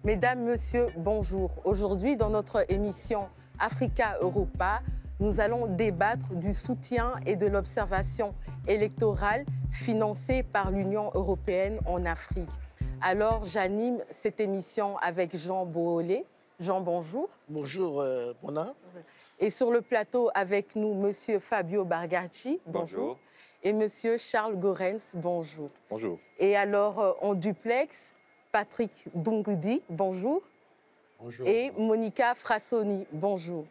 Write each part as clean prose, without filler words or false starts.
Mesdames, Messieurs, bonjour. Aujourd'hui, dans notre émission Africa Europa, nous allons débattre du soutien et de l'observation électorale financée par l'Union européenne en Afrique. Alors, j'anime cette émission avec Jean Boolé. Jean, bonjour. Bonjour, Mona. Et sur le plateau avec nous, Monsieur Fabio Bargacci. Bonjour. Et Monsieur Charles Goerens. Bonjour. Bonjour. Et alors, en duplex, Patrick Dungudi. Bonjour. Bonjour. Et Monica Frassoni. Bonjour.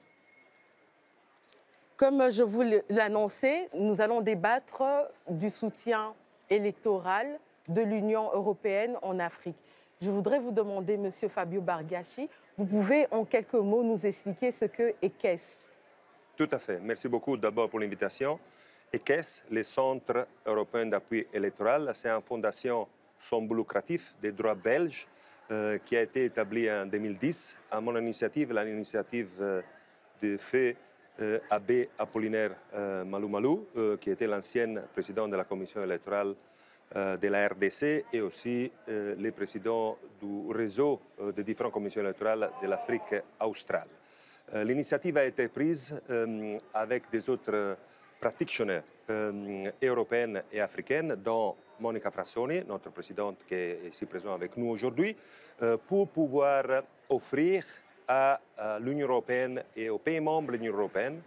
Comme je vous l'annonçais, nous allons débattre du soutien électoral de l'Union européenne en Afrique. Je voudrais vous demander, Monsieur Fabio Bargacci, vous pouvez en quelques mots nous expliquer ce que ECES? Tout à fait. Merci beaucoup d'abord pour l'invitation. ECES, le Centre européen d'appui électoral, c'est une fondation sans but lucratif des droits belges qui a été établie en 2010 à mon initiative, l'initiative de feu Abbé Apollinaire Malou Malou, qui était l'ancien président de la commission électorale de la RDC et aussi le président du réseau des différentes commissions électorales de l'Afrique australe. L'initiative a été prise avec des autres practitioners européennes et africaines, dont Monica Frassoni, notre présidente qui est ici présente avec nous aujourd'hui, pour pouvoir offrir à l'Union européenne et aux pays membres de l'Union européenne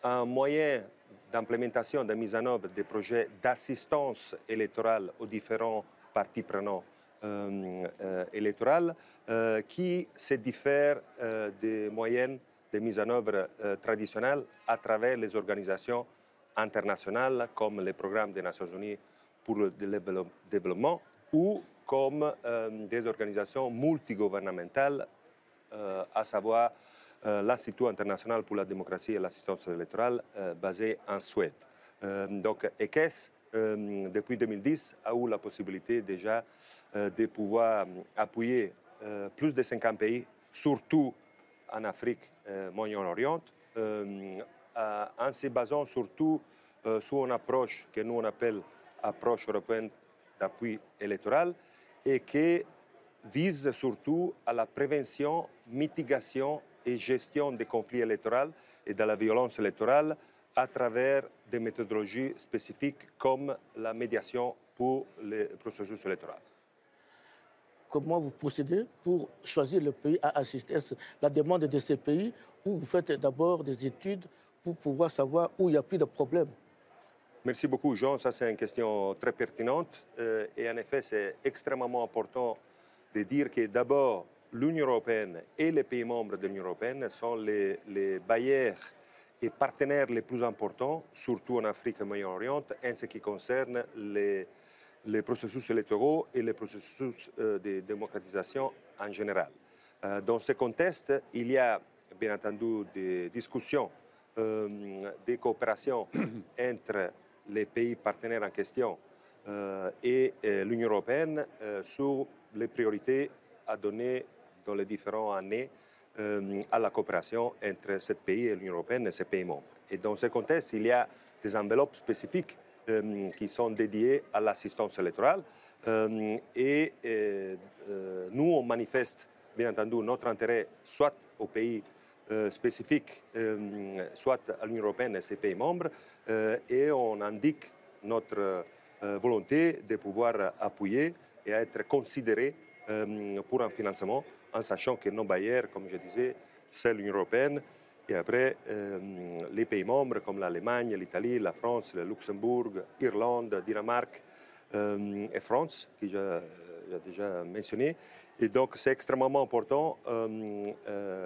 un moyen d'implémentation, de mise en œuvre des projets d'assistance électorale aux différents partis prenants électoraux qui se diffèrent des moyens de mise en œuvre traditionnels à travers les organisations internationales comme le programme des Nations Unies pour le développement ou comme des organisations multigouvernementales, à savoir l'Institut international pour la démocratie et l'assistance électorale basé en Suède. Donc ECES, depuis 2010, a eu la possibilité déjà de pouvoir appuyer plus de 50 pays, surtout en Afrique, Moyen-Orient, en se basant surtout sur une approche que nous on appelle approche européenne d'appui électoral et qui vise surtout à la prévention, mitigation et gestion des conflits électoraux et de la violence électorale à travers des méthodologies spécifiques comme la médiation pour les processus électoraux. Comment vous procédez pour choisir le pays à assister? La demande de ces pays où vous faites d'abord des études pour pouvoir savoir où il n'y a plus de problème? Merci beaucoup, Jean. Ça, c'est une question très pertinente. Et en effet, c'est extrêmement important de dire que d'abord, l'Union européenne et les pays membres de l'Union européenne sont les bailleurs et partenaires les plus importants, surtout en Afrique et au Moyen-Orient, en ce qui concerne les processus électoraux et les processus de démocratisation en général. Dans ce contexte, il y a bien entendu des discussions, des coopérations entre les pays partenaires en question et l'Union européenne sur les priorités à donner dans les différentes années à la coopération entre ce pays et l'Union européenne et ses pays membres. Et dans ce contexte, il y a des enveloppes spécifiques qui sont dédiées à l'assistance électorale et nous, on manifeste bien entendu notre intérêt soit aux pays spécifiques, soit à l'Union européenne et ses pays membres, et on indique notre volonté de pouvoir appuyer et être considéré pour un financement, en sachant que nos bailleurs, comme je disais, c'est l'Union européenne, et après les pays membres comme l'Allemagne, l'Italie, la France, le Luxembourg, l'Irlande, Danemark et France, que j'ai déjà mentionné. Et donc, c'est extrêmement important de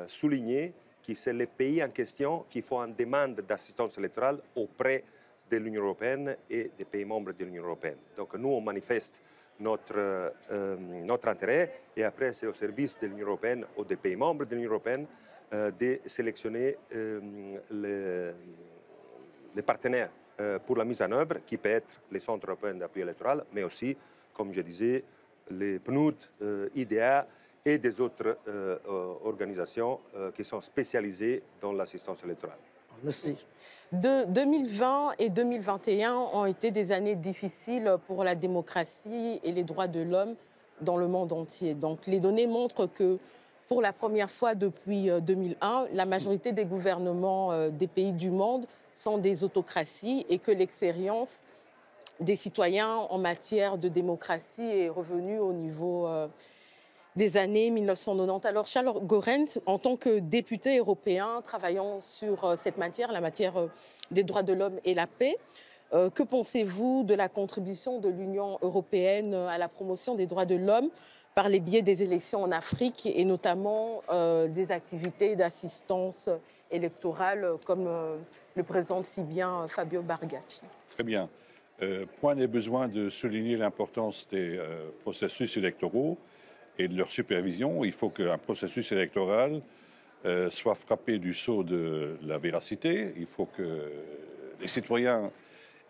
souligner que c'est les pays en question qui font une demande d'assistance électorale auprès de l'Union européenne et des pays membres de l'Union européenne. Donc, nous, on manifeste notre intérêt et après, c'est au service de l'Union européenne ou des pays membres de l'Union européenne de sélectionner les partenaires pour la mise en œuvre, qui peut être les centres européens d'appui électoral, mais aussi, comme je disais, les PNUD, IDEA et des autres organisations qui sont spécialisées dans l'assistance électorale. Merci. 2020 et 2021 ont été des années difficiles pour la démocratie et les droits de l'homme dans le monde entier. Donc les données montrent que pour la première fois depuis 2001, la majorité des gouvernements des pays du monde sont des autocraties et que l'expérience des citoyens en matière de démocratie est revenue au niveau des années 1990. Alors Charles Goerens, en tant que député européen travaillant sur cette matière, la matière des droits de l'homme et la paix, que pensez-vous de la contribution de l'Union européenne à la promotion des droits de l'homme par les biais des élections en Afrique et notamment des activités d'assistance électorale comme le présente si bien Fabio Bargacci? Très bien. Point n'est besoin de souligner l'importance des processus électoraux et de leur supervision. Il faut qu'un processus électoral soit frappé du sceau de la véracité. Il faut que les citoyens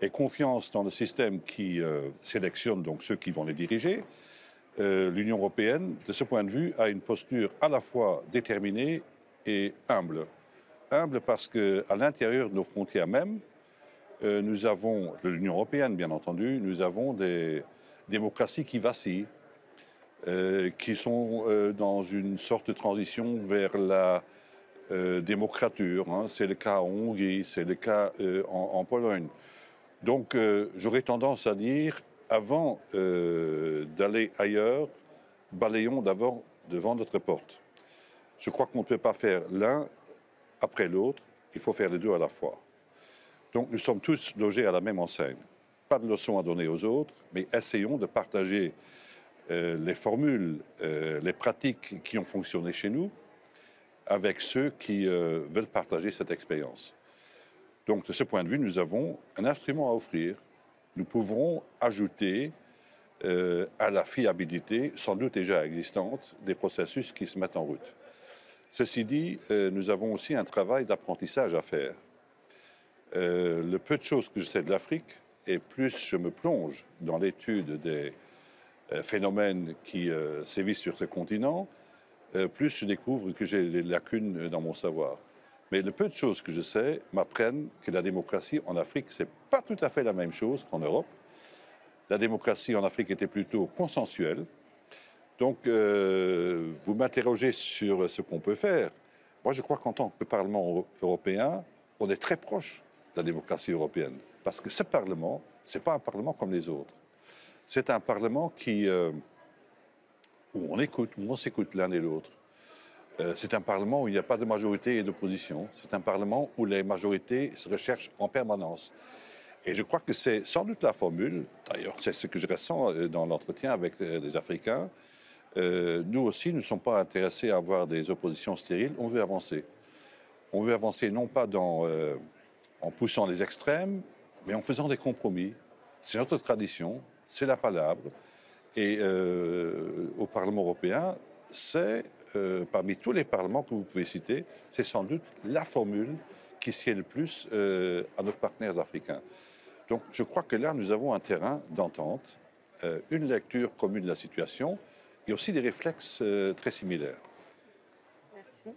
aient confiance dans le système qui sélectionne donc ceux qui vont les diriger. L'Union européenne, de ce point de vue, a une posture à la fois déterminée et humble. Humble parce qu'à l'intérieur de nos frontières même, nous avons, de l'Union européenne bien entendu, nous avons des démocraties qui vacillent, qui sont dans une sorte de transition vers la démocrature. Hein. C'est le cas en Hongrie, c'est le cas en Pologne. Donc j'aurais tendance à dire, avant d'aller ailleurs, balayons d'abord devant notre porte. Je crois qu'on ne peut pas faire l'un après l'autre, il faut faire les deux à la fois. Donc nous sommes tous logés à la même enseigne. Pas de leçons à donner aux autres, mais essayons de partager les formules, les pratiques qui ont fonctionné chez nous avec ceux qui veulent partager cette expérience. Donc de ce point de vue, nous avons un instrument à offrir. Nous pouvons ajouter à la fiabilité, sans doute déjà existante, des processus qui se mettent en route. Ceci dit, nous avons aussi un travail d'apprentissage à faire. Le peu de choses que je sais de l'Afrique, et plus je me plonge dans l'étude des phénomènes qui sévissent sur ce continent, plus je découvre que j'ai des lacunes dans mon savoir. Mais le peu de choses que je sais m'apprennent que la démocratie en Afrique, ce n'est pas tout à fait la même chose qu'en Europe. La démocratie en Afrique était plutôt consensuelle. Donc, vous m'interrogez sur ce qu'on peut faire. Moi, je crois qu'en tant que Parlement européen, on est très proche de la démocratie européenne. Parce que ce Parlement, ce n'est pas un Parlement comme les autres. C'est un Parlement où on s'écoute l'un et l'autre. C'est un Parlement où il n'y a pas de majorité et d'opposition. C'est un Parlement où les majorités se recherchent en permanence. Et je crois que c'est sans doute la formule, d'ailleurs c'est ce que je ressens dans l'entretien avec les Africains. Nous aussi, nous ne sommes pas intéressés à avoir des oppositions stériles, on veut avancer. On veut avancer non pas en poussant les extrêmes, mais en faisant des compromis. C'est notre tradition, c'est la palabre. Et au Parlement européen, c'est, parmi tous les parlements que vous pouvez citer, c'est sans doute la formule qui sied le plus à nos partenaires africains. Donc je crois que là, nous avons un terrain d'entente, une lecture commune de la situation et aussi des réflexes très similaires. Merci.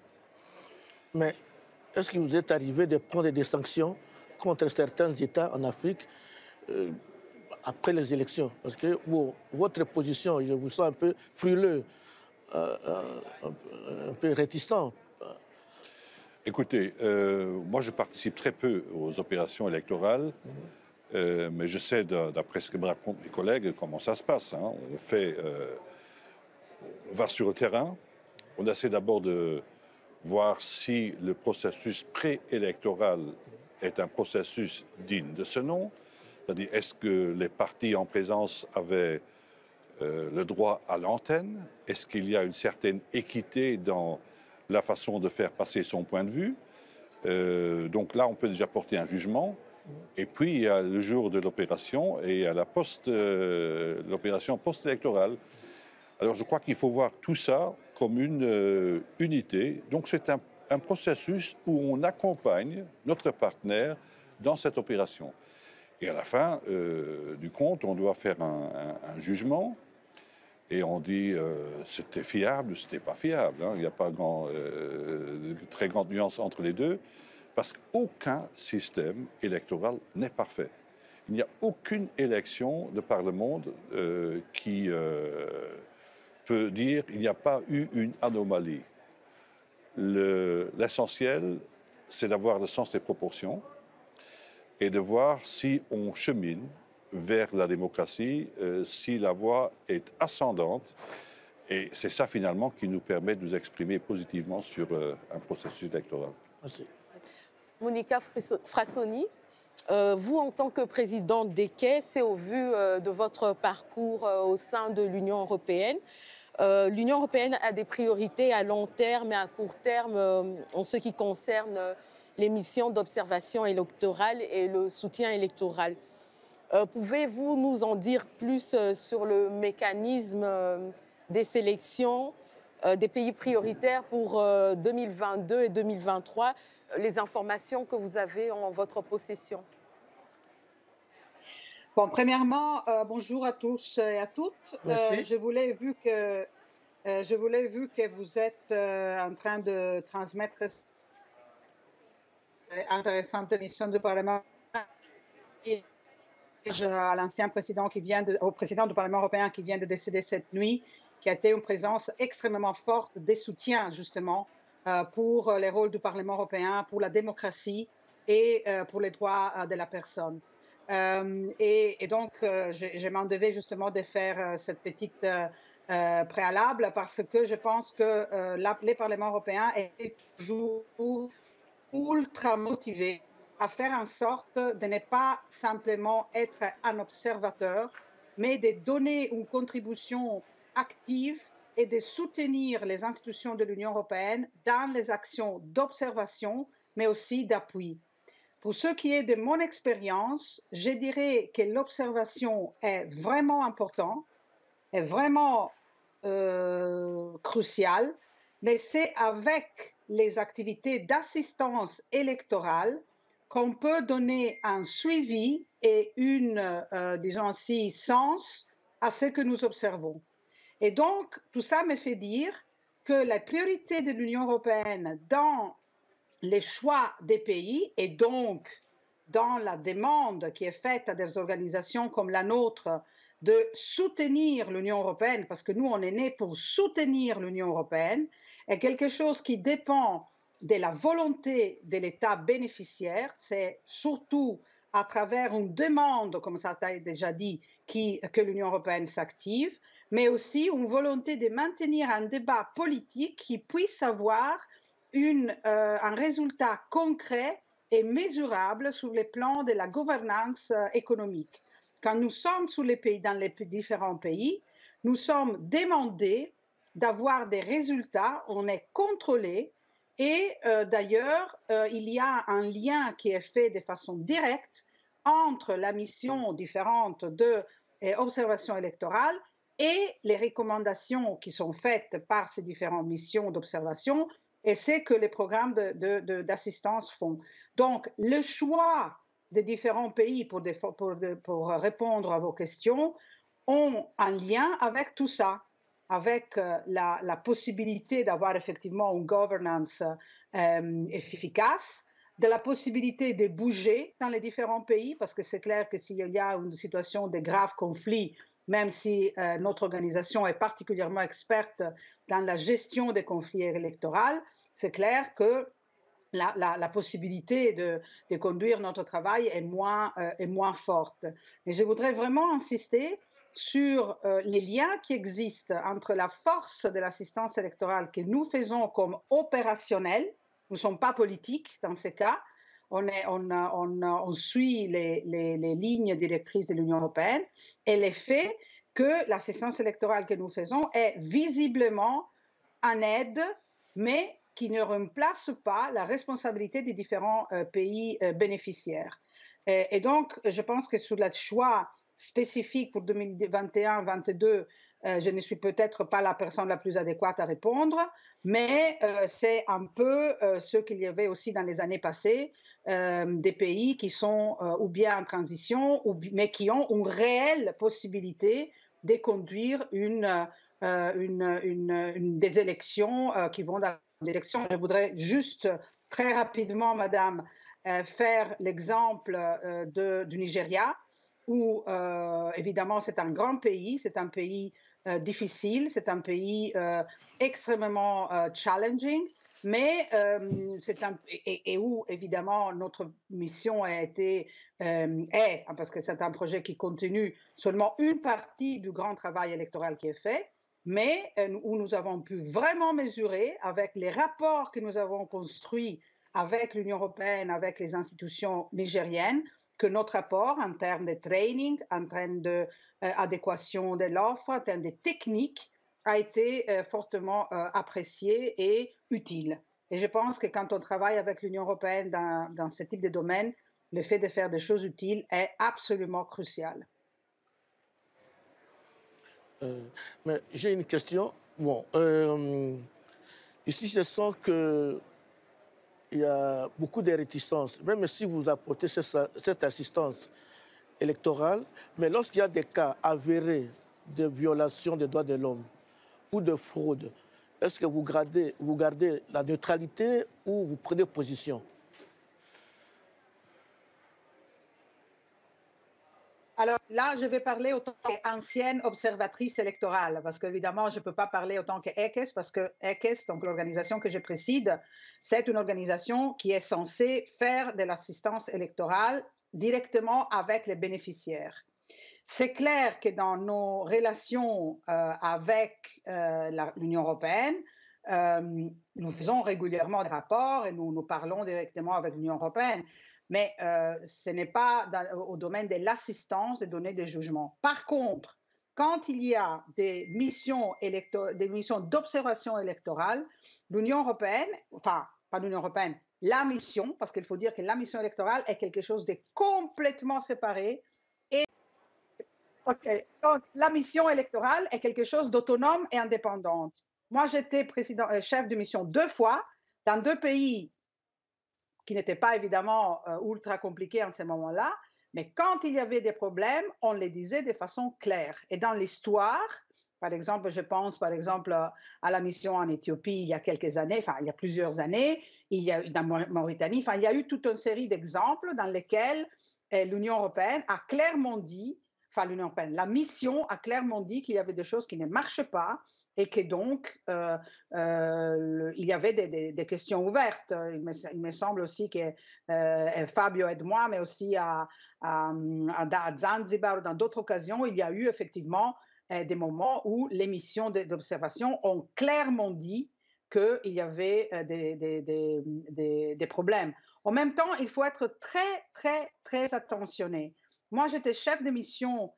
Mais est-ce qu'il vous est arrivé de prendre des sanctions contre certains États en Afrique après les élections? Parce que votre position, je vous sens un peu frileux, un peu réticent. Écoutez, moi je participe très peu aux opérations électorales, mais je sais, d'après ce que me racontent mes collègues, comment ça se passe. Hein. On va sur le terrain, on essaie d'abord de voir si le processus préélectoral est un processus digne de ce nom. C'est-à-dire, est-ce que les partis en présence avaient le droit à l'antenne? Est-ce qu'il y a une certaine équité dans la façon de faire passer son point de vue? Donc là, on peut déjà porter un jugement. Et puis, il y a le jour de l'opération et il y a l'opération post-électorale. Alors, je crois qu'il faut voir tout ça comme une unité. Donc, c'est un processus où on accompagne notre partenaire dans cette opération. Et à la fin du compte, on doit faire un jugement et on dit c'était fiable ou c'était pas fiable. Hein. Il n'y a pas très grande nuance entre les deux parce qu'aucun système électoral n'est parfait. Il n'y a aucune élection de par le monde qui peut dire qu'il n'y a pas eu une anomalie. L'essentiel, c'est d'avoir le sens des proportions et de voir si on chemine vers la démocratie, si la voie est ascendante. Et c'est ça finalement qui nous permet de nous exprimer positivement sur un processus électoral. Merci. Monica Frassoni, vous en tant que présidente des caisses et au vu de votre parcours au sein de l'Union européenne, l'Union européenne a des priorités à long terme et à court terme en ce qui concerne les missions d'observation électorale et le soutien électoral. Pouvez-vous nous en dire plus sur le mécanisme des sélections des pays prioritaires pour 2022 et 2023, les informations que vous avez en votre possession? Bon, premièrement, bonjour à tous et à toutes. Je voulais, vu que vous êtes en train de transmettre cette intéressante émission du Parlement à l'ancien président au président du Parlement européen qui vient de décéder cette nuit, qui a été une présence extrêmement forte des soutiens justement pour les rôles du Parlement européen, pour la démocratie et pour les droits de la personne. Et donc, je m'en devais justement de faire cette petite préalable parce que je pense que les parlements européens étaient toujours ultra motivés à faire en sorte de ne pas simplement être un observateur, mais de donner une contribution active et de soutenir les institutions de l'Union européenne dans les actions d'observation, mais aussi d'appui. Pour ce qui est de mon expérience, je dirais que l'observation est vraiment importante, est vraiment cruciale, mais c'est avec les activités d'assistance électorale qu'on peut donner un suivi et disons ainsi, sens à ce que nous observons. Et donc, tout ça me fait dire que la priorité de l'Union européenne dans les choix des pays et donc dans la demande qui est faite à des organisations comme la nôtre de soutenir l'Union européenne, parce que nous, on est nés pour soutenir l'Union européenne, est quelque chose qui dépend de la volonté de l'État bénéficiaire. C'est surtout à travers une demande, comme ça a été déjà dit, que l'Union européenne s'active, mais aussi une volonté de maintenir un débat politique qui puisse avoir un résultat concret et mesurable sur le plan de la gouvernance économique. Quand nous sommes dans les différents pays, nous sommes demandés d'avoir des résultats, on est contrôlé et d'ailleurs, il y a un lien qui est fait de façon directe entre la mission différente d'observation électorale et les recommandations qui sont faites par ces différentes missions d'observation et c'est que les programmes d'assistance font. Donc, le choix des différents pays pour répondre à vos questions ont un lien avec tout ça, avec la possibilité d'avoir effectivement une governance efficace, de la possibilité de bouger dans les différents pays, parce que c'est clair que s'il y a une situation de grave conflit, même si notre organisation est particulièrement experte dans la gestion des conflits électoraux, c'est clair que la possibilité de conduire notre travail est moins forte. Mais je voudrais vraiment insister sur les liens qui existent entre la force de l'assistance électorale que nous faisons comme opérationnelle, nous ne sommes pas politiques dans ces cas, on suit les lignes directrices de l'Union européenne, et l'effet que l'assistance électorale que nous faisons est visiblement en aide, mais qui ne remplace pas la responsabilité des différents pays bénéficiaires. Et donc, je pense que sur le choix spécifique pour 2021-2022, je ne suis peut-être pas la personne la plus adéquate à répondre, mais c'est un peu ce qu'il y avait aussi dans les années passées, des pays qui sont ou bien en transition, mais qui ont une réelle possibilité de conduire des élections qui vont dans l'élection. Je voudrais juste très rapidement, Madame, faire l'exemple du Nigeria, où évidemment c'est un grand pays, c'est un pays difficile, c'est un pays extrêmement challenging, mais et où évidemment notre mission a été, parce que c'est un projet qui continue seulement une partie du grand travail électoral qui est fait, mais où nous avons pu vraiment mesurer avec les rapports que nous avons construits avec l'Union européenne, avec les institutions nigériennes, que notre apport en termes de training, en termes d'adéquation de l'offre, en termes de techniques, a été fortement apprécié et utile. Et je pense que quand on travaille avec l'Union européenne dans ce type de domaine, le fait de faire des choses utiles est absolument crucial. Mais j'ai une question. Bon, ici, je sens qu'il y a beaucoup de réticences, même si vous apportez cette assistance électorale, mais lorsqu'il y a des cas avérés de violation des droits de l'homme ou de fraude, est-ce que vous gardez la neutralité ou vous prenez position? Alors là, je vais parler autant qu'ancienne observatrice électorale, parce qu'évidemment, je ne peux pas parler autant qu'ECES, parce que ECES, donc l'organisation que je préside, c'est une organisation qui est censée faire de l'assistance électorale directement avec les bénéficiaires. C'est clair que dans nos relations avec l'Union européenne, nous faisons régulièrement des rapports et nous parlons directement avec l'Union européenne. Mais ce n'est pas au domaine de l'assistance de donner des jugements. Par contre, quand il y a des missions d'observation électorale, l'Union européenne, enfin, pas l'Union européenne, la mission, parce qu'il faut dire que la mission électorale est quelque chose de complètement séparé. Et donc, la mission électorale est quelque chose d'autonome et indépendante. Moi, j'étais chef de mission 2 fois dans 2 pays qui n'étaient pas évidemment ultra compliqués en ce moment-là, mais quand il y avait des problèmes, on les disait de façon claire. Et dans l'histoire, par exemple, je pense par exemple à la mission en Éthiopie il y a quelques années, enfin il y a plusieurs années, il y a eu dans Mauritanie, enfin il y a eu toute une série d'exemples dans lesquels l'Union européenne a clairement dit, enfin l'Union européenne, la mission a clairement dit qu'il y avait des choses qui ne marchaient pas et que donc il y avait des questions ouvertes. Il me semble aussi que Fabio aide moi, mais aussi à Zanzibar ou dans d'autres occasions, il y a eu effectivement des moments où les missions d'observation ont clairement dit qu'il y avait des problèmes. En même temps, il faut être très, très, très attentionné. Moi, j'étais chef de mission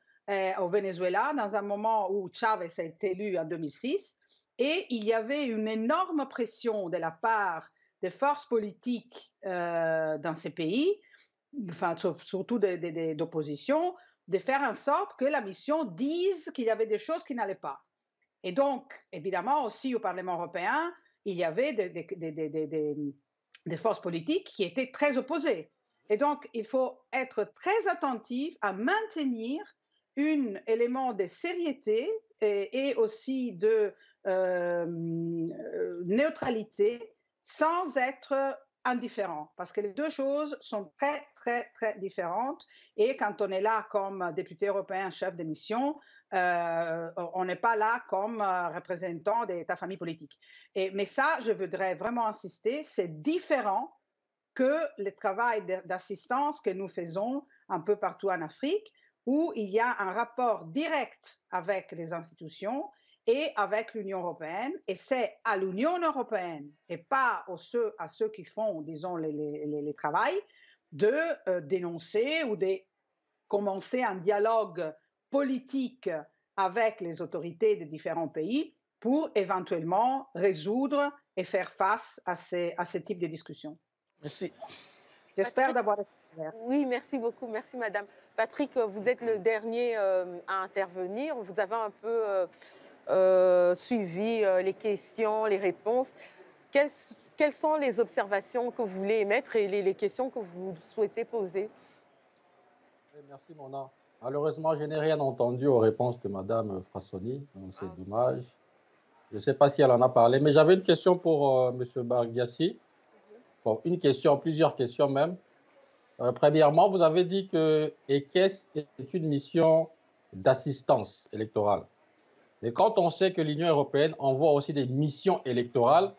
au Venezuela dans un moment où Chavez a été élu en 2006 et il y avait une énorme pression de la part des forces politiques dans ces pays, enfin, surtout d'opposition, de faire en sorte que la mission dise qu'il y avait des choses qui n'allaient pas. Et donc, évidemment, aussi au Parlement européen, il y avait des forces politiques qui étaient très opposées. Et donc, il faut être très attentif à maintenir un élément de sériété et aussi de neutralité sans être indifférent, parce que les deux choses sont très, très, très différentes. Et quand on est là comme député européen, chef de mission, on n'est pas là comme représentant de ta famille politique. Mais ça, je voudrais vraiment insister, c'est différent que le travail d'assistance que nous faisons un peu partout en Afrique, où il y a un rapport direct avec les institutions et avec l'Union européenne, et c'est à l'Union européenne et pas à ceux qui font, disons, les travails, de dénoncer ou de commencer un dialogue politique avec les autorités des différents pays pour éventuellement résoudre et faire face à ce type de discussions. Merci. J'espère d'avoir été claire. Oui, merci beaucoup. Merci, madame. Patrick, vous êtes le dernier à intervenir. Vous avez un peu suivi les questions, les réponses. Quelles sont les observations que vous voulez émettre et les questions que vous souhaitez poser? Merci, Mona. Malheureusement, je n'ai rien entendu aux réponses de madame Frassoni, donc c'est dommage. Je ne sais pas si elle en a parlé, mais j'avais une question pour monsieur Barghiassi. Bon, plusieurs questions même. Premièrement, vous avez dit que ECES est une mission d'assistance électorale. Mais quand on sait que l'Union européenne envoie aussi des missions électorales,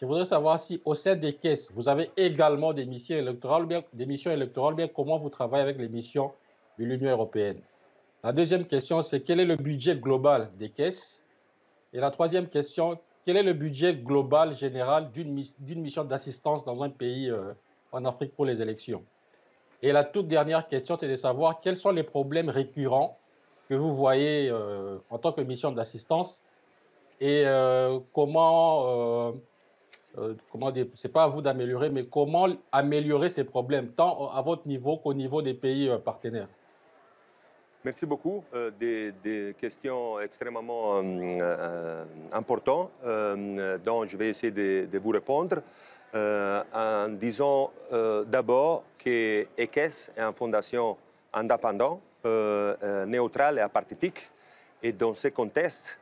je voudrais savoir si au sein des caisses, vous avez également des missions électorales, bien comment vous travaillez avec les missions de l'Union européenne. La deuxième question, c'est quel est le budget global des caisses? Et la troisième question, quel est le budget global général d'une mission d'assistance dans un pays en Afrique pour les élections? Et la toute dernière question, c'est de savoir quels sont les problèmes récurrents que vous voyez en tant que mission d'assistance et comment dire, c'est pas à vous d'améliorer, mais comment améliorer ces problèmes, tant à votre niveau qu'au niveau des pays partenaires. Merci beaucoup. Des questions extrêmement importantes dont je vais essayer de vous répondre en disant d'abord que ECES est une fondation indépendante, neutrale et apartitique. Et dans ce contexte,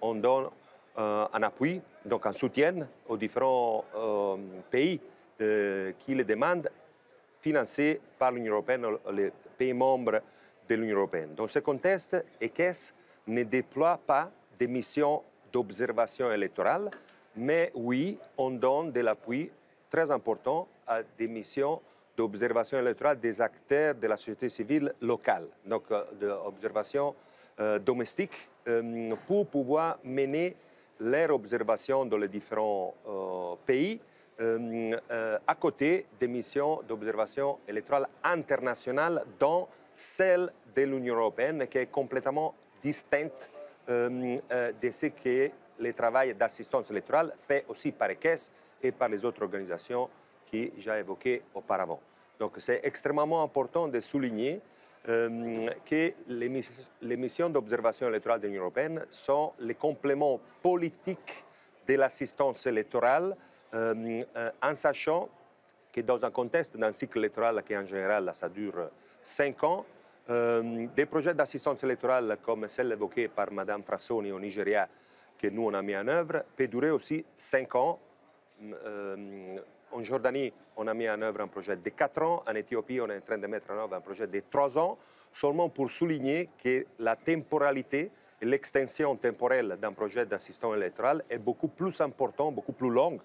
on donne un appui, donc un soutien aux différents pays qui les demandent, financés par l'Union européenne, les pays membres de l'Union européenne. Dans ce contexte, ECES ne déploie pas des missions d'observation électorale, mais oui, on donne de l'appui très important à des missions d'observation électorale des acteurs de la société civile locale, donc d'observation domestique, pour pouvoir mener leur observation dans les différents pays, à côté des missions d'observation électorale internationale, dont celle de l'Union européenne, qui est complètement distincte de ce que le travail d'assistance électorale fait aussi par ECES et par les autres organisations que j'ai évoquées auparavant. Donc c'est extrêmement important de souligner que les missions d'observation électorale de l'Union européenne sont les compléments politiques de l'assistance électorale, en sachant que dans un contexte d'un cycle électoral qui en général ça dure 5 ans, des projets d'assistance électorale comme celle évoquée par Mme Frassoni au Nigeria, que nous on a mis en œuvre, peut durer aussi 5 ans. En Jordanie, on a mis en œuvre un projet de 4 ans. En Éthiopie, on est en train de mettre en œuvre un projet de 3 ans, seulement pour souligner que la temporalité et l'extension temporelle d'un projet d'assistance électorale est beaucoup plus importante, beaucoup plus longue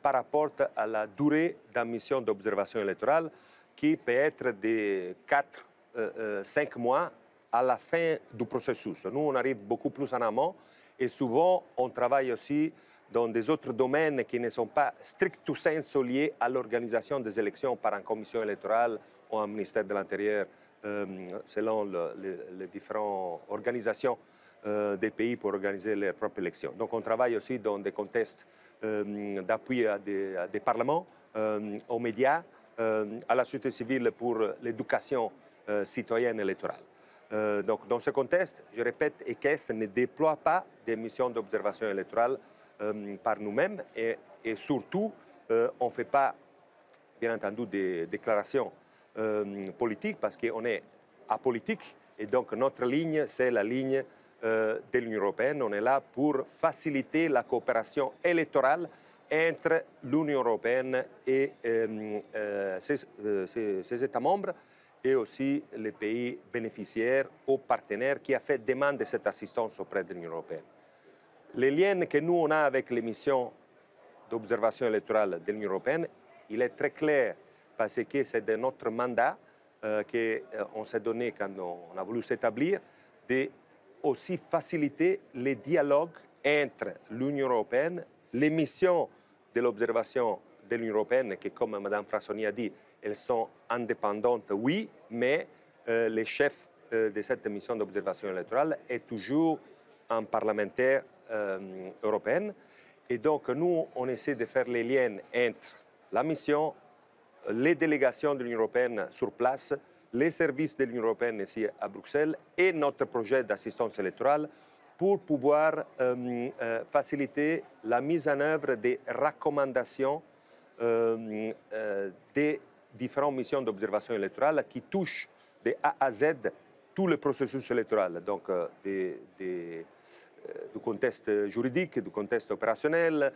par rapport à la durée d'une mission d'observation électorale qui peut être de 4-5 mois à la fin du processus. Nous, on arrive beaucoup plus en amont et souvent, on travaille aussi dans des autres domaines qui ne sont pas stricto sensu liés à l'organisation des élections par une commission électorale ou un ministère de l'Intérieur, selon les différentes organisations des pays pour organiser leurs propres élections. Donc on travaille aussi dans des contextes d'appui à des parlements, aux médias, à la société civile pour l'éducation citoyenne électorale. Donc dans ce contexte, je répète, ECES ne déploie pas des missions d'observation électorale par nous-mêmes et surtout, on ne fait pas, bien entendu, des déclarations politiques parce qu'on est apolitique et donc notre ligne, c'est la ligne de l'Union européenne. On est là pour faciliter la coopération électorale entre l'Union européenne et ses États membres et aussi les pays bénéficiaires ou partenaires qui ont fait demande de cette assistance auprès de l'Union européenne. Les liens que nous on a avec les missions d'observation électorale de l'Union européenne, il est très clair parce que c'est de notre mandat qu'on s'est donné quand on a voulu s'établir, de aussi faciliter les dialogues entre l'Union européenne, les missions de l'observation de l'Union européenne, qui, comme Mme Frassoni a dit, elles sont indépendantes, oui, mais le chef de cette mission d'observation électorale est toujours un parlementaire européen. Et donc, nous, on essaie de faire les liens entre la mission, les délégations de l'Union européenne sur place, les services de l'Union européenne ici à Bruxelles et notre projet d'assistance électorale pour pouvoir faciliter la mise en œuvre des recommandations des différentes missions d'observation électorale qui touchent de A à Z tout le processus électoral, donc du contexte juridique, du contexte opérationnel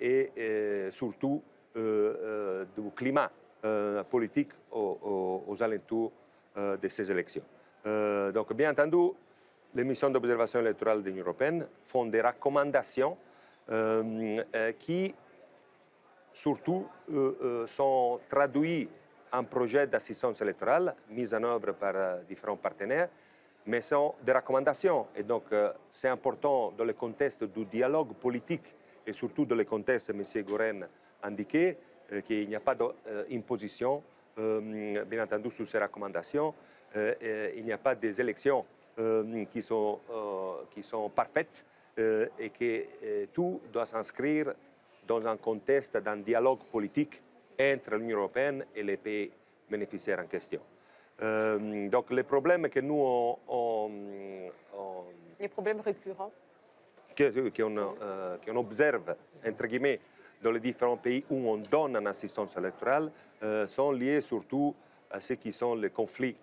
et surtout du climat politique aux alentours de ces élections. Donc, bien entendu, les missions d'observation électorale de l'Union européenne font des recommandations qui, surtout, sont traduites en projets d'assistance électorale mis en œuvre par différents partenaires, mais sont des recommandations. Et donc, c'est important dans le contexte du dialogue politique et surtout dans le contexte, M. Goren indiqué, qu'il n'y a pas d'imposition, bien entendu, sur ces recommandations. Il n'y a pas des élections qui sont parfaites et que tout doit s'inscrire dans un contexte d'un dialogue politique entre l'Union européenne et les pays bénéficiaires en question. Donc les problèmes que nous les problèmes récurrents qu'on observe, entre guillemets, dans les différents pays où on donne une assistance électorale sont liés surtout à ce qui sont les conflits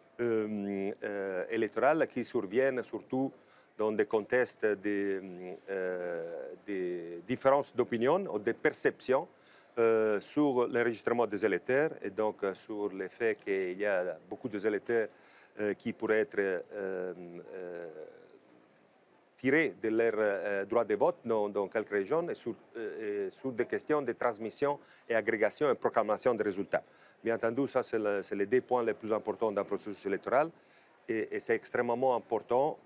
électoraux qui surviennent surtout dans des contextes de différences d'opinion ou de perceptions sur l'enregistrement des électeurs et donc sur le fait qu'il y a beaucoup d'électeurs qui pourraient être tirés de leur droit de vote dans quelques régions et sur des questions de transmission et agrégation et proclamation des résultats. Bien entendu, ça c'est les deux points les plus importants d'un processus électoral et c'est extrêmement important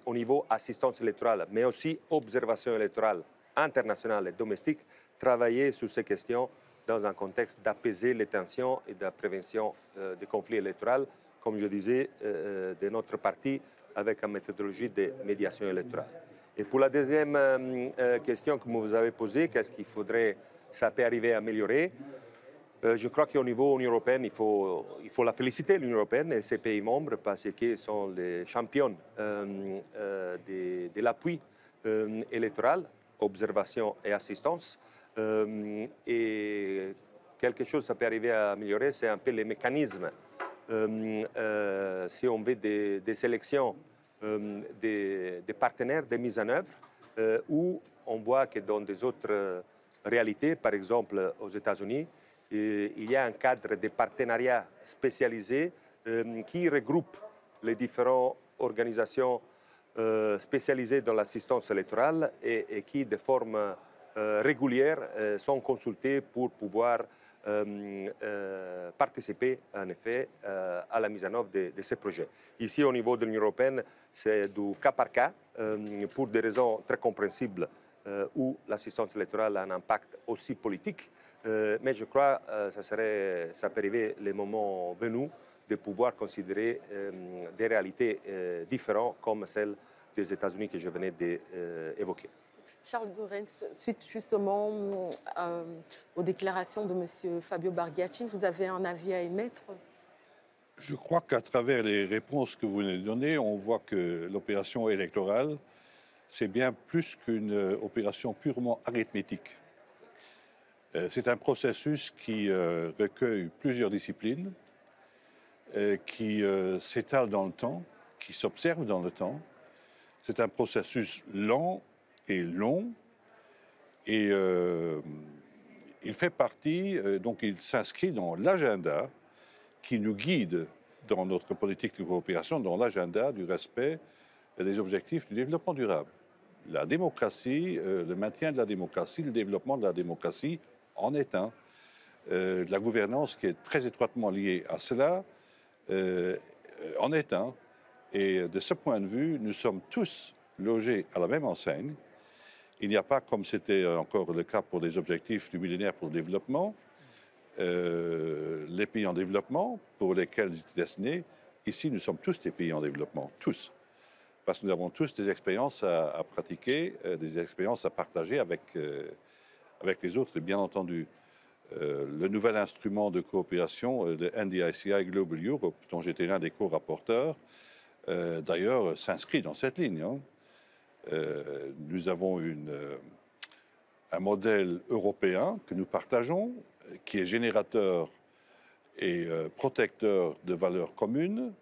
au niveau assistance électorale, mais aussi observation électorale internationale et domestique, travailler sur ces questions dans un contexte d'apaiser les tensions et de la prévention des conflits électoraux, comme je disais, de notre parti, avec une méthodologie de médiation électorale. Et pour la deuxième question que vous avez posée, qu'est-ce qu'il faudrait, ça peut arriver à améliorer? Je crois qu'au niveau de l'Union européenne, il faut la féliciter, l'Union européenne et ses pays membres, parce qu'ils sont les champions de l'appui électoral, observation et assistance. Et quelque chose ça peut arriver à améliorer, c'est un peu les mécanismes. Si on veut des sélections des partenaires de mise en œuvre, où on voit que dans des autres réalités, par exemple aux États-Unis, il y a un cadre de partenariat spécialisé qui regroupe les différentes organisations spécialisées dans l'assistance électorale et qui, de forme régulière, sont consultées pour pouvoir participer, en effet, à la mise en œuvre de ces projets. Ici, au niveau de l'Union européenne, c'est du cas par cas, pour des raisons très compréhensibles, où l'assistance électorale a un impact aussi politique. Mais je crois que ça peut arriver le moment venu de pouvoir considérer des réalités différentes comme celle des États-Unis que je venais d'évoquer. Charles Goerens, suite justement aux déclarations de M. Fabio Barghiacci, vous avez un avis à émettre? Je crois qu'à travers les réponses que vous venez de donner, on voit que l'opération électorale, c'est bien plus qu'une opération purement arithmétique. C'est un processus qui recueille plusieurs disciplines, qui s'étale dans le temps, qui s'observe dans le temps. C'est un processus lent et long, et il fait partie, donc il s'inscrit dans l'agenda qui nous guide dans notre politique de coopération, dans l'agenda du respect des objectifs du développement durable. La démocratie, le maintien de la démocratie, le développement de la démocratie en est un. La gouvernance qui est très étroitement liée à cela en est un. Et de ce point de vue, nous sommes tous logés à la même enseigne. Il n'y a pas, comme c'était encore le cas pour les objectifs du millénaire pour le développement, les pays en développement pour lesquels ils étaient destinés. Ici, nous sommes tous des pays en développement, tous. Parce que nous avons tous des expériences à pratiquer, des expériences à partager avec les autres. Et bien entendu, le nouvel instrument de coopération, le NDICI Global Europe, dont j'étais l'un des co-rapporteurs, d'ailleurs, s'inscrit dans cette ligne. Hein. Nous avons un modèle européen que nous partageons, qui est générateur et protecteur de valeurs communes,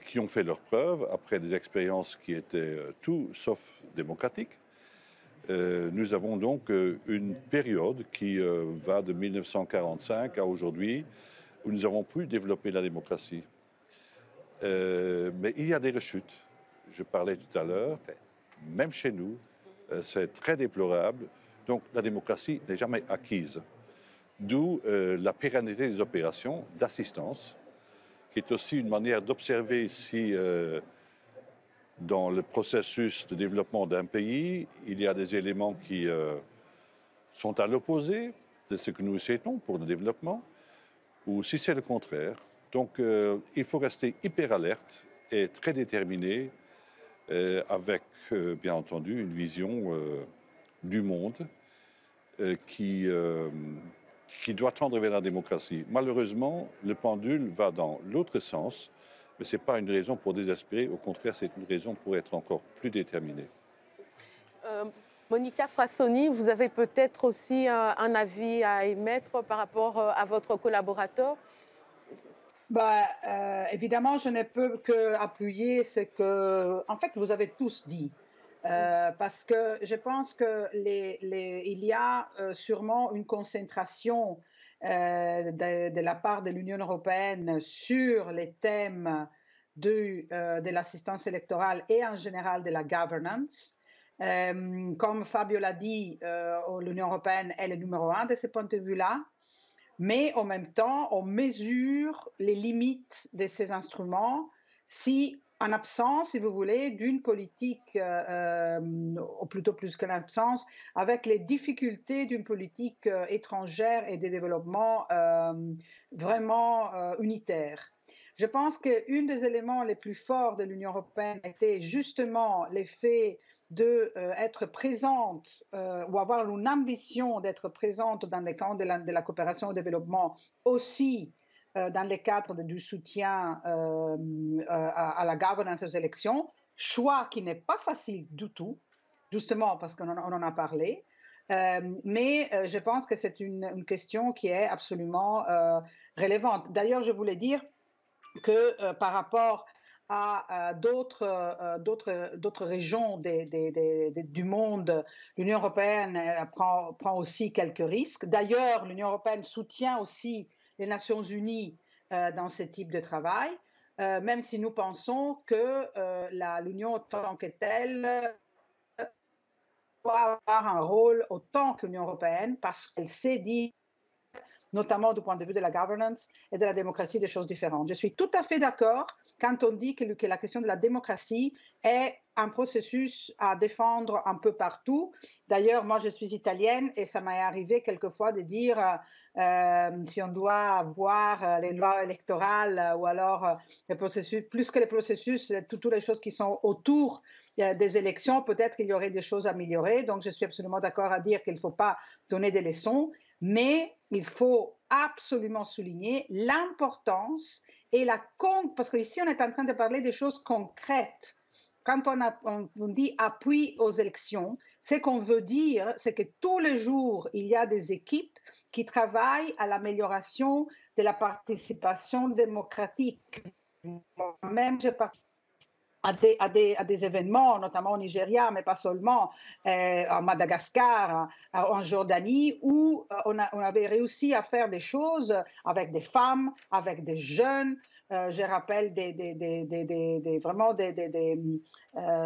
qui ont fait leurs preuves après des expériences qui étaient tout sauf démocratiques. Nous avons donc une période qui va de 1945 à aujourd'hui, où nous avons pu développer la démocratie. Mais il y a des rechutes. je parlais tout à l'heure, même chez nous, c'est très déplorable. Donc la démocratie n'est jamais acquise. D'où la pérennité des opérations d'assistance, qui est aussi une manière d'observer si dans le processus de développement d'un pays, il y a des éléments qui sont à l'opposé de ce que nous souhaitons pour le développement, ou si c'est le contraire. Donc il faut rester hyper alerte et très déterminé avec, bien entendu, une vision du monde qui doit tendre vers la démocratie. Malheureusement, le pendule va dans l'autre sens, mais ce n'est pas une raison pour désespérer. Au contraire, c'est une raison pour être encore plus déterminé. Monica Frassoni, vous avez peut-être aussi un avis à émettre par rapport à votre collaborateur? Évidemment, je ne peux qu'appuyer ce que, en fait, vous avez tous dit. Parce que je pense qu'il y a sûrement une concentration de la part de l'Union européenne sur les thèmes de l'assistance électorale et en général de la governance. Comme Fabio l'a dit, l'Union européenne est le numéro 1 de ce point de vue-là. Mais en même temps, on mesure les limites de ces instruments si, en absence, si vous voulez, d'une politique, ou plutôt plus qu'en absence, avec les difficultés d'une politique étrangère et de développement vraiment unitaire. Je pense qu'un des éléments les plus forts de l'Union européenne était justement l'effet d'être présente ou avoir une ambition d'être présente dans les camps de la coopération au développement, aussi dans le cadre du soutien à la governance aux élections, choix qui n'est pas facile du tout, justement parce qu'on en a parlé. Mais je pense que c'est une question qui est absolument relevante. D'ailleurs, je voulais dire que par rapport à d'autres régions du monde, l'Union européenne prend aussi quelques risques. D'ailleurs, l'Union européenne soutient aussi les Nations unies dans ce type de travail, même si nous pensons que l'Union en tant que telle doit avoir un rôle autant que l'Union européenne, parce qu'elle sait dire, notamment du point de vue de la governance et de la démocratie, des choses différentes. Je suis tout à fait d'accord quand on dit que la question de la démocratie est un processus à défendre un peu partout. D'ailleurs, moi, je suis italienne et ça m'est arrivé quelquefois de dire si on doit voir les lois électorales ou alors les processus, plus que les processus, toutes les choses qui sont autour des élections, peut-être qu'il y aurait des choses à améliorer. Donc, je suis absolument d'accord à dire qu'il ne faut pas donner des leçons, mais il faut absolument souligner l'importance et parce qu'ici, on est en train de parler des choses concrètes. Quand on dit appui aux élections, ce qu'on veut dire, c'est que tous les jours, il y a des équipes qui travaillent à l'amélioration de la participation démocratique. Moi-même, je participe à des événements, notamment au Nigeria, mais pas seulement, à Madagascar, en Jordanie, où on avait réussi à faire des choses avec des femmes, avec des jeunes. Je rappelle vraiment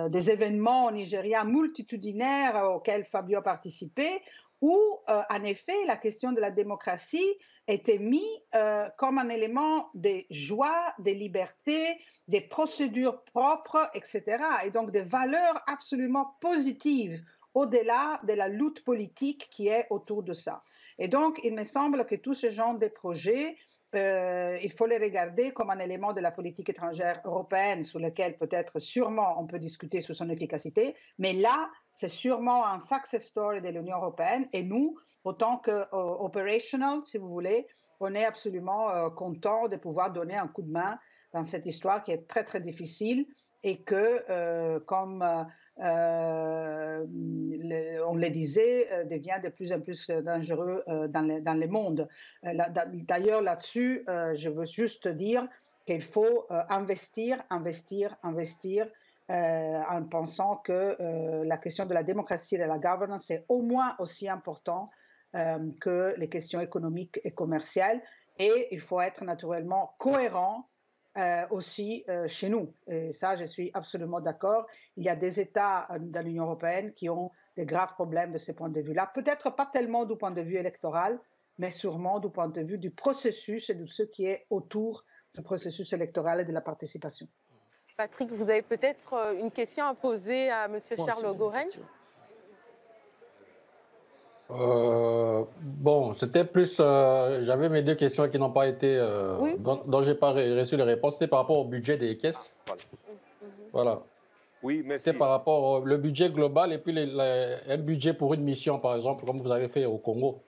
des événements au Nigeria multitudinaires auxquels Fabio a participé, où, en effet, la question de la démocratie était mise comme un élément de joie, de liberté, des procédures propres, etc. Et donc des valeurs absolument positives au-delà de la lutte politique qui est autour de ça. Et donc, il me semble que tous ce genre de projets, il faut les regarder comme un élément de la politique étrangère européenne sur lequel peut-être sûrement on peut discuter sur son efficacité, mais là, c'est sûrement un success story de l'Union européenne et nous, autant que operational, si vous voulez, on est absolument content de pouvoir donner un coup de main dans cette histoire qui est très, très difficile et que, comme on le disait, devient de plus en plus dangereux dans le monde. D'ailleurs, là-dessus, je veux juste dire qu'il faut investir en pensant que la question de la démocratie et de la governance est au moins aussi important que les questions économiques et commerciales. Et il faut être naturellement cohérent aussi chez nous. Et ça, je suis absolument d'accord. Il y a des États de l'Union européenne qui ont des graves problèmes de ce point de vue-là. Peut-être pas tellement du point de vue électoral, mais sûrement du point de vue du processus et de ce qui est autour du processus électoral et de la participation. Patrick, vous avez peut-être une question à poser à M. Charles Goerens? Bon, c'était plus... J'avais mes deux questions qui n'ont pas été... Oui. dont je n'ai pas reçu les réponses. C'était par rapport au budget des caisses. Voilà. Oui, merci. C'est par rapport au budget global et puis un budget pour une mission, par exemple, comme vous avez fait au Congo.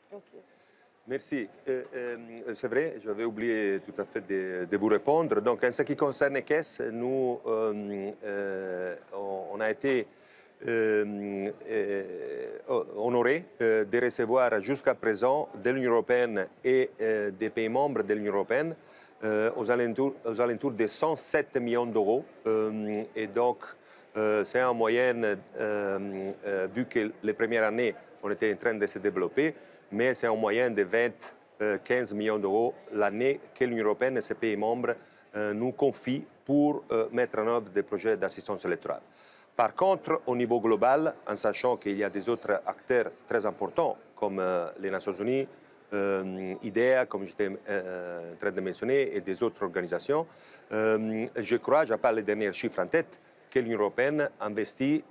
Merci. C'est vrai, j'avais oublié tout à fait de vous répondre. Donc, en ce qui concerne les caisses, nous, on a été honorés de recevoir jusqu'à présent de l'Union européenne et des pays membres de l'Union européenne aux alentours de 107 millions d'euros. Et donc, c'est en moyenne, vu que les premières années, on était en train de se développer, mais c'est en moyenne de 15 millions d'euros l'année que l'Union européenne et ses pays membres nous confient pour mettre en œuvre des projets d'assistance électorale. Par contre, au niveau global, en sachant qu'il y a des autres acteurs très importants, comme les Nations Unies, IDEA, comme j'étais en train de mentionner, et des autres organisations, je crois, j'ai pas les derniers chiffres en tête, que l'Union européenne investit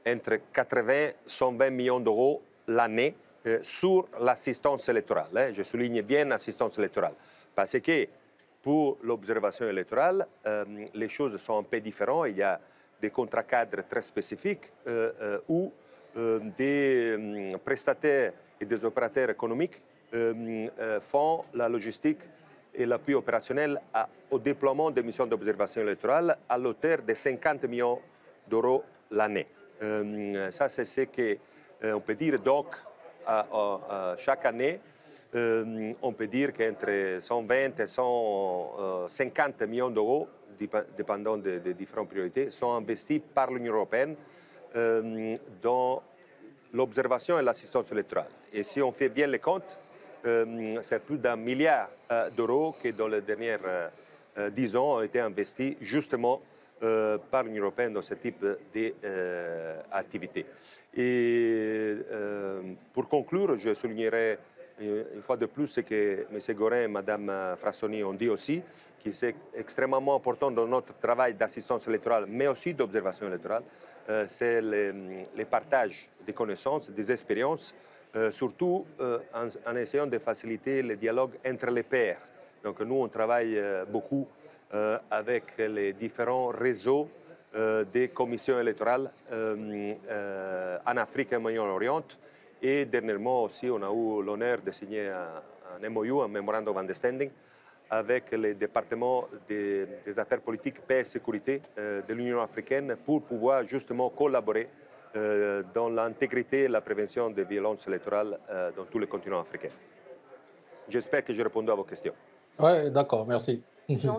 entre 80 et 120 millions d'euros l'année sur l'assistance électorale. Je souligne bien l'assistance électorale. Parce que pour l'observation électorale, les choses sont un peu différentes. Il y a des contrats cadres très spécifiques où des prestataires et des opérateurs économiques font la logistique et l'appui opérationnel au déploiement des missions d'observation électorale à l'auteur de 50 millions d'euros l'année. Ça, c'est ce qu'on peut dire. Donc, chaque année, on peut dire qu'entre 120 et 150 millions d'euros, dépendant des différentes priorités, sont investis par l'Union européenne dans l'observation et l'assistance électorale. Et si on fait bien les comptes, c'est plus d'1 milliard d'euros qui, dans les dernières 10 ans, ont été investis justement par l'Union européenne dans ce type d'activité. Et pour conclure, je soulignerai une fois de plus ce que M. Goerens et Mme Frassoni ont dit aussi, que c'est extrêmement important dans notre travail d'assistance électorale, mais aussi d'observation électorale, c'est le partage des connaissances, des expériences, surtout en essayant de faciliter le dialogue entre les pairs. Donc nous, on travaille beaucoup avec les différents réseaux des commissions électorales en Afrique et au Moyen-Orient. Et dernièrement aussi, on a eu l'honneur de signer un MOU, un Memorandum of Understanding, avec le département des affaires politiques, paix et sécurité de l'Union africaine pour pouvoir justement collaborer dans l'intégrité et la prévention des violences électorales dans tous les continents africains. J'espère que j'ai répondu à vos questions. Oui, d'accord, merci. Jean,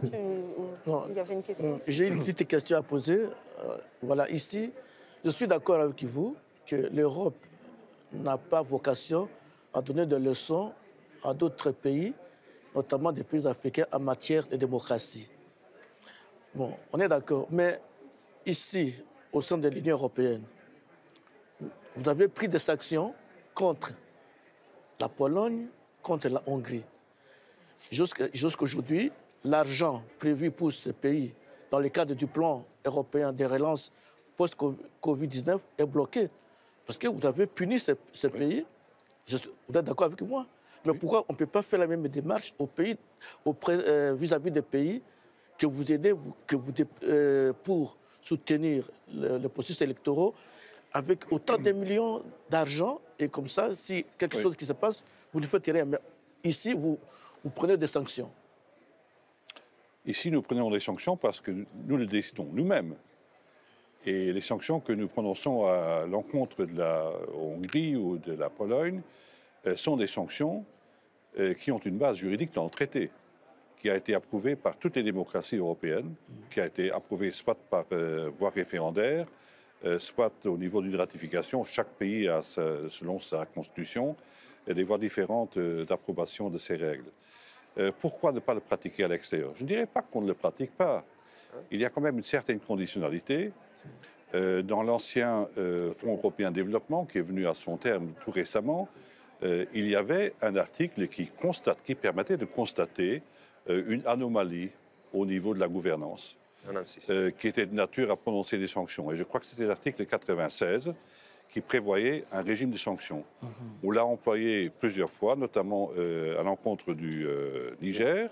il y avait une question. J'ai une petite question à poser. Voilà, ici, je suis d'accord avec vous que l'Europe n'a pas vocation à donner des leçons à d'autres pays, notamment des pays africains, en matière de démocratie. Bon, on est d'accord. Mais ici, au sein de l'Union européenne, vous avez pris des sanctions contre la Pologne, contre la Hongrie. Jusqu'aujourd'hui, l'argent prévu pour ces pays dans le cadre du plan européen de relance post-Covid-19 est bloqué. Parce que vous avez puni ces pays, vous êtes d'accord avec moi, mais pourquoi on ne peut pas faire la même démarche vis-à-vis des pays que vous aidez pour soutenir le processus électoral avec autant de millions d'argent et comme ça, si quelque chose qui se passe, vous ne faites rien. Mais ici, vous prenez des sanctions. Ici, nous prenons des sanctions parce que nous le décidons nous-mêmes. Et les sanctions que nous prononçons à l'encontre de la Hongrie ou de la Pologne sont des sanctions qui ont une base juridique dans le traité, qui a été approuvé par toutes les démocraties européennes, qui a été approuvé soit par voie référendaire, soit au niveau d'une ratification. Chaque pays a, selon sa constitution, des voies différentes d'approbation de ces règles. Pourquoi ne pas le pratiquer à l'extérieur? Je ne dirais pas qu'on ne le pratique pas. Il y a quand même une certaine conditionnalité. Dans l'ancien Fonds européen de développement, qui est venu à son terme tout récemment, il y avait un article qui permettait de constater une anomalie au niveau de la gouvernance, qui était de nature à prononcer des sanctions. Et je crois que c'était l'article 96 qui prévoyait un régime de sanctions. On l'a employé plusieurs fois, notamment à l'encontre du Niger,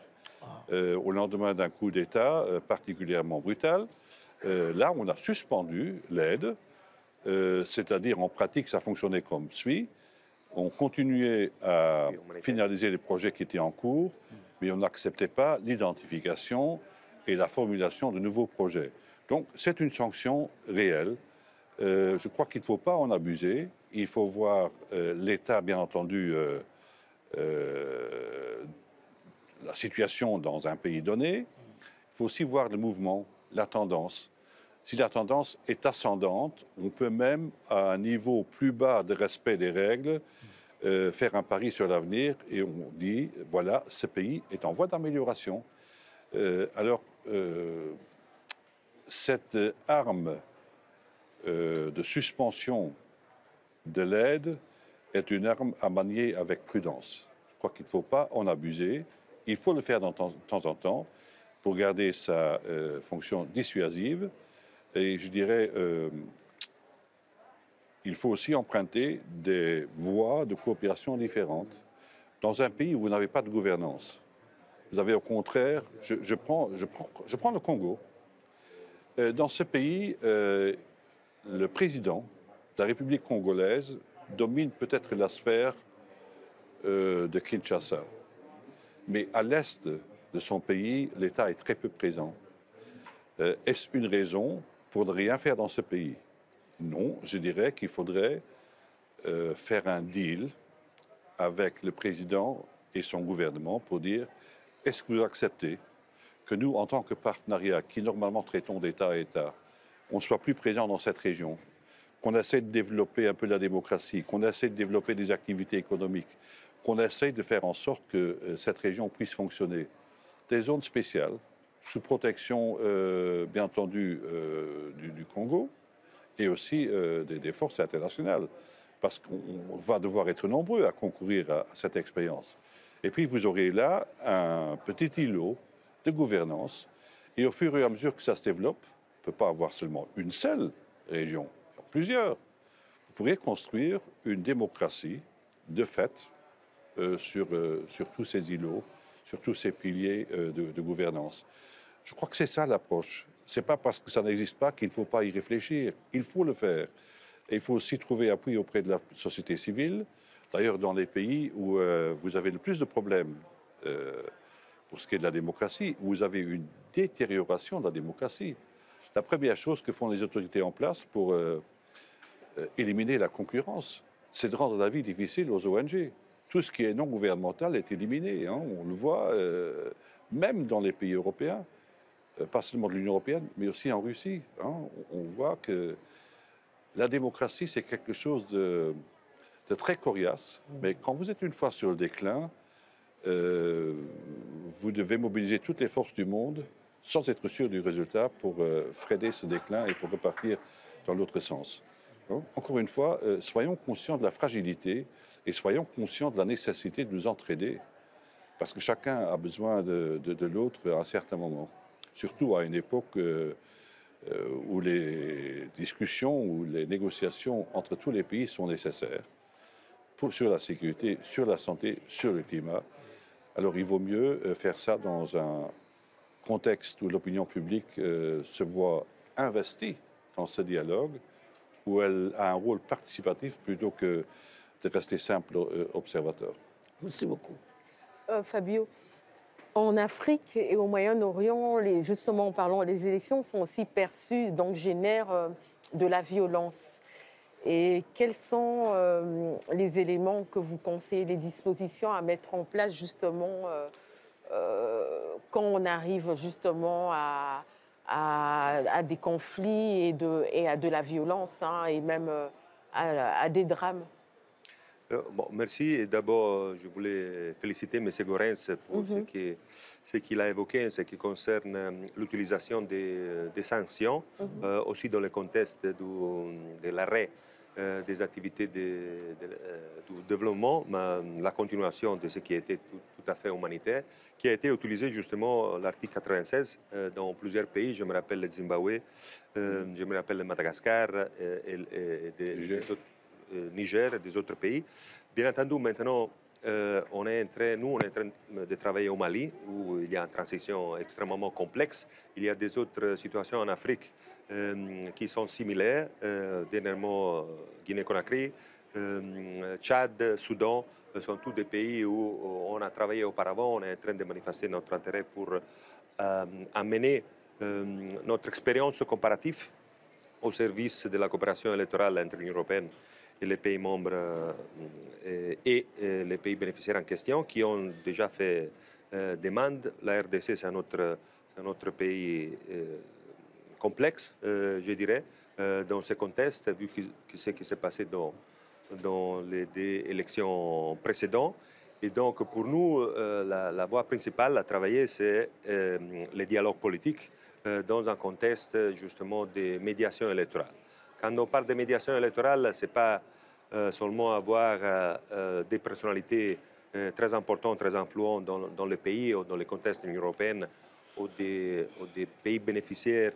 au lendemain d'un coup d'État particulièrement brutal. Là, on a suspendu l'aide, c'est-à-dire en pratique, ça fonctionnait comme suit. On continuait à finaliser les projets qui étaient en cours, mais on n'acceptait pas l'identification et la formulation de nouveaux projets. Donc, c'est une sanction réelle. Je crois qu'il ne faut pas en abuser. Il faut voir l'État, bien entendu, la situation dans un pays donné. Il faut aussi voir le mouvement, la tendance. Si la tendance est ascendante, on peut même, à un niveau plus bas de respect des règles, faire un pari sur l'avenir et on dit, voilà, ce pays est en voie d'amélioration. Cette arme de suspension de l'aide est une arme à manier avec prudence. Je crois qu'il ne faut pas en abuser. Il faut le faire de temps en temps pour garder sa fonction dissuasive. Et je dirais, il faut aussi emprunter des voies de coopération différentes. Dans un pays où vous n'avez pas de gouvernance, vous avez au contraire, je prends le Congo. Dans ce pays, le président de la République congolaise domine peut-être la sphère de Kinshasa. Mais à l'est de son pays, l'État est très peu présent. Est-ce une raison pour ne rien faire dans ce pays? Non, je dirais qu'il faudrait faire un deal avec le président et son gouvernement pour dire est-ce que vous acceptez que nous, en tant que partenariat qui normalement traitons d'État à État, on soit plus présent dans cette région, qu'on essaie de développer un peu la démocratie, qu'on essaie de développer des activités économiques, qu'on essaie de faire en sorte que cette région puisse fonctionner. Des zones spéciales, sous protection, bien entendu, du Congo, et aussi des forces internationales, parce qu'on va devoir être nombreux à concourir à cette expérience. Et puis, vous aurez là un petit îlot de gouvernance, et au fur et à mesure que ça se développe, on ne peut pas avoir seulement une seule région, plusieurs. Vous pourrez construire une démocratie de fait sur tous ces îlots, sur tous ces piliers de gouvernance. Je crois que c'est ça l'approche. Ce n'est pas parce que ça n'existe pas qu'il ne faut pas y réfléchir. Il faut le faire. Et il faut aussi trouver appui auprès de la société civile. D'ailleurs, dans les pays où vous avez le plus de problèmes pour ce qui est de la démocratie, où vous avez une détérioration de la démocratie. La première chose que font les autorités en place pour éliminer la concurrence, c'est de rendre la vie difficile aux ONG. Tout ce qui est non gouvernemental est éliminé. Hein. On le voit même dans les pays européens. Pas seulement de l'Union européenne, mais aussi en Russie. Hein, on voit que la démocratie, c'est quelque chose de très coriace. Mais quand vous êtes une fois sur le déclin, vous devez mobiliser toutes les forces du monde sans être sûr du résultat pour freiner ce déclin et pour repartir dans l'autre sens. Donc, encore une fois, soyons conscients de la fragilité et soyons conscients de la nécessité de nous entraider. Parce que chacun a besoin de l'autre à un certain moment. Surtout à une époque où les discussions, où les négociations entre tous les pays sont nécessaires sur la sécurité, sur la santé, sur le climat. Alors il vaut mieux faire ça dans un contexte où l'opinion publique se voit investie dans ce dialogue, où elle a un rôle participatif plutôt que de rester simple observateur. Merci beaucoup. Fabio, en Afrique et au Moyen-Orient, justement en parlant, les élections sont aussi perçues, donc génèrent de la violence. Et quels sont les éléments que vous conseillez, les dispositions à mettre en place justement quand on arrive justement à des conflits et à de la violence hein, et même à des drames? Bon, merci. Et d'abord, je voulais féliciter M. Goerens pour ce qu'il a évoqué en ce qui concerne l'utilisation des sanctions, aussi dans le contexte de l'arrêt des activités du développement, mais la continuation de ce qui était tout à fait humanitaire, qui a été utilisé justement l'article 96 dans plusieurs pays. Je me rappelle le Zimbabwe, je me rappelle le Madagascar et des autres. Niger et des autres pays. Bien entendu, maintenant, on est en train de travailler au Mali, où il y a une transition extrêmement complexe. Il y a des autres situations en Afrique qui sont similaires. Dernièrement, Guinée-Conakry, Tchad, Soudan, sont tous des pays où on a travaillé auparavant. On est en train de manifester notre intérêt pour amener notre expérience comparative au service de la coopération électorale entre l'Union européenne et les pays membres et les pays bénéficiaires en question qui ont déjà fait demande. La RDC, c'est un autre pays complexe, je dirais, dans ce contexte, vu ce qui s'est passé dans les élections précédentes. Et donc, pour nous, la voie principale à travailler, c'est le dialogue politique dans un contexte, justement, de médiation électorale. Quand on parle de médiation électorale, ce n'est pas seulement avoir des personnalités très importantes, très influentes dans le pays ou dans le contexte de l'Union européenne ou des pays bénéficiaires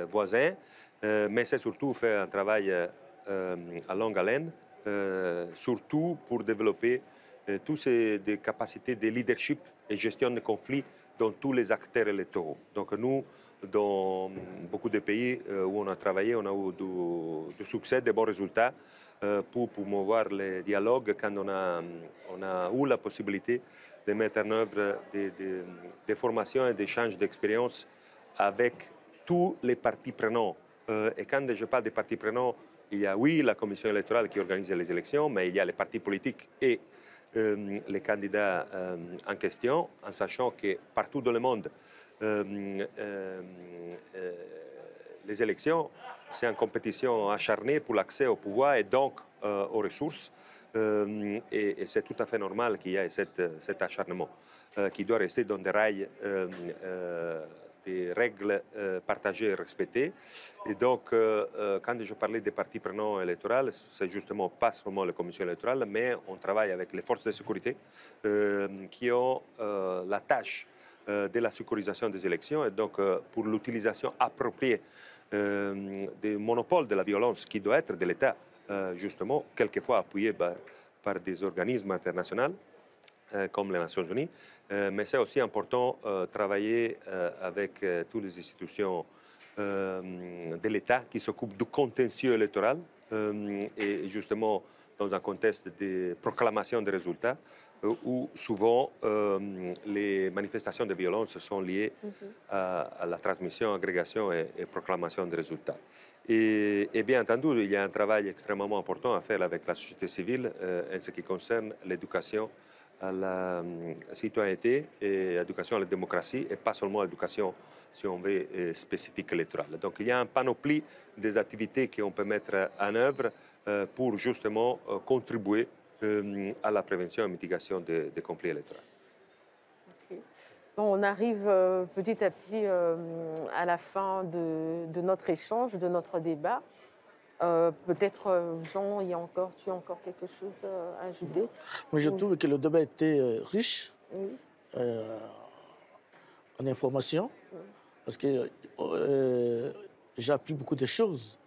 voisins, mais c'est surtout faire un travail à longue haleine, surtout pour développer toutes des capacités de leadership et gestion de conflits dans tous les acteurs électoraux. Donc nous, dans beaucoup de pays où on a travaillé, on a eu du succès, de bons résultats pour promouvoir le dialogue quand on a eu la possibilité de mettre en œuvre des formations et des échanges d'expériences avec tous les partis prenants. Et quand je parle des partis prenants, il y a oui la commission électorale qui organise les élections, mais il y a les partis politiques et les candidats en question, en sachant que partout dans le monde, les élections, c'est une compétition acharnée pour l'accès au pouvoir et donc aux ressources. Et c'est tout à fait normal qu'il y ait cet acharnement qui doit rester dans des rails, des règles partagées et respectées. Et donc, quand je parlais des partis prenants électoraux, c'est justement pas seulement la commission électorale, mais on travaille avec les forces de sécurité qui ont la tâche de la sécurisation des élections et donc pour l'utilisation appropriée des monopoles de la violence qui doit être de l'État, justement, quelquefois appuyé par des organismes internationaux comme les Nations Unies. Mais c'est aussi important de travailler avec toutes les institutions de l'État qui s'occupent du contentieux électoral et justement dans un contexte de proclamation des résultats où souvent les manifestations de violence sont liées à la transmission, agrégation et proclamation des résultats. Et bien entendu, il y a un travail extrêmement important à faire avec la société civile en ce qui concerne l'éducation à la citoyenneté et l'éducation à la démocratie et pas seulement l'éducation, si on veut, spécifique électorale. Donc il y a un panoplie des activités qu'on peut mettre en œuvre pour justement contribuer à la prévention et mitigation des conflits électoraux. Okay. Bon, on arrive petit à petit à la fin de notre échange, de notre débat. Peut-être, Jean, tu as encore quelque chose à ajouter? Moi, je trouve que le débat était riche en informations, parce que j'ai appris beaucoup de choses.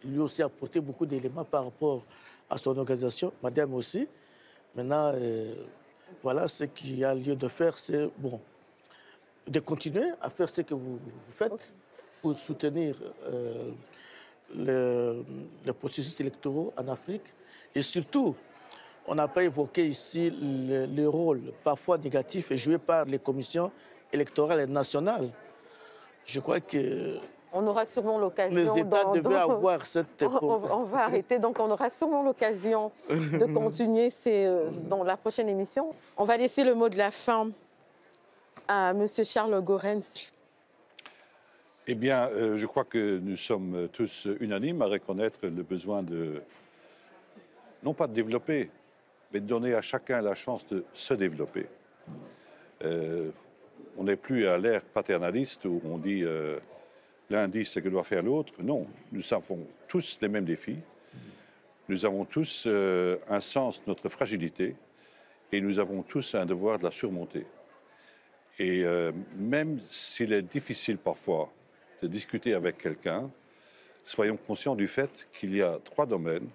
Lui aussi a apporté beaucoup d'éléments par rapport à son organisation, madame aussi. Maintenant, voilà, ce qu'il y a lieu de faire, c'est de continuer à faire ce que vous faites pour soutenir les processus électoraux en Afrique. Et surtout, on n'a pas évoqué ici le rôle parfois négatif joué par les commissions électorales nationales. Je crois que on aura sûrement l'occasion. Les États devaient avoir cette... On va arrêter, donc on aura sûrement l'occasion de continuer dans la prochaine émission. On va laisser le mot de la fin à M. Charles Goerens. Eh bien, je crois que nous sommes tous unanimes à reconnaître le besoin de non pas de développer, mais de donner à chacun la chance de se développer. On n'est plus à l'ère paternaliste où on dit l'un dit ce que doit faire l'autre. Non, nous avons tous les mêmes défis. Nous avons tous un sens de notre fragilité et nous avons tous un devoir de la surmonter. Et même s'il est difficile parfois de discuter avec quelqu'un, soyons conscients du fait qu'il y a 3 domaines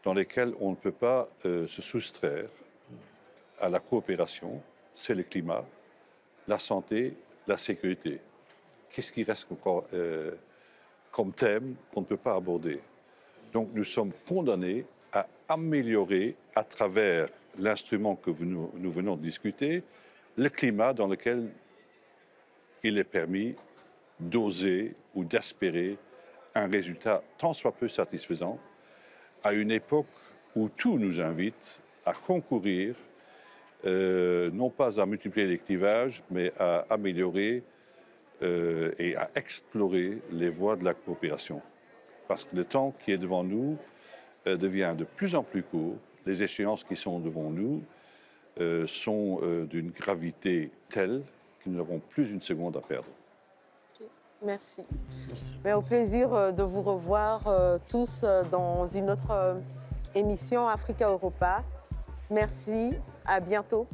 dans lesquels on ne peut pas se soustraire à la coopération. C'est le climat, la santé, la sécurité. Qu'est-ce qui reste comme thème qu'on ne peut pas aborder? Donc nous sommes condamnés à améliorer à travers l'instrument que nous venons de discuter, le climat dans lequel il est permis d'oser ou d'espérer un résultat tant soit peu satisfaisant à une époque où tout nous invite à concourir, non pas à multiplier les clivages, mais à améliorer et à explorer les voies de la coopération. Parce que le temps qui est devant nous devient de plus en plus court, les échéances qui sont devant nous sont d'une gravité telle que nous n'avons plus une seconde à perdre. Merci. Mais au plaisir de vous revoir tous dans une autre émission Africa Europa. Merci, à bientôt.